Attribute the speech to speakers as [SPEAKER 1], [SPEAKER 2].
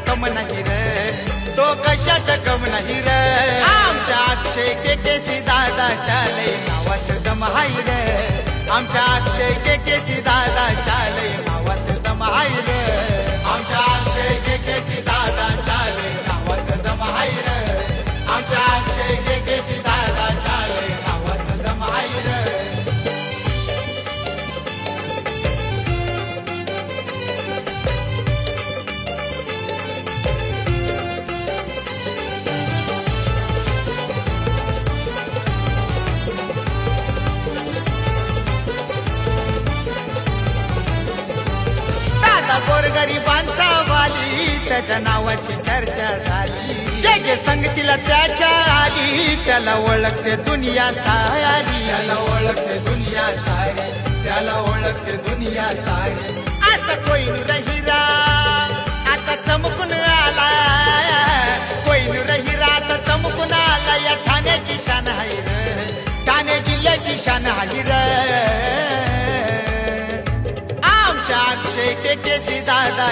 [SPEAKER 1] कम नाही रे, तो कशात कम नाही रे. आमच्या अक्षय केसी दादा चाले नावात दम हाय रे. आमच्या अक्षय केसी दादा चाले नावात दम हाय रे. आमच्या अक्षय केसी दादा चाले नावात दम हाय रे. आमच्या अक्षय केसी दादा चाले नावात दम हाय रे. गोरगरिबांचा वाली त्याच्या नावाची चर्चा झाली. जे जे संगतीला त्याच्या आली त्याला ओळखते दुनिया सारी. त्याला ओळखते दुनिया सारी. त्याला ओळखते दुनिया सारी. असं कोहिनूर हिरा आता चमकून आला. कोहिनूर हिरा आता चमकून आला. या ठाण्याची शान आहे रे. ठाणे जिल्ह्याची शान आहे रे. अक्षय केसी दादा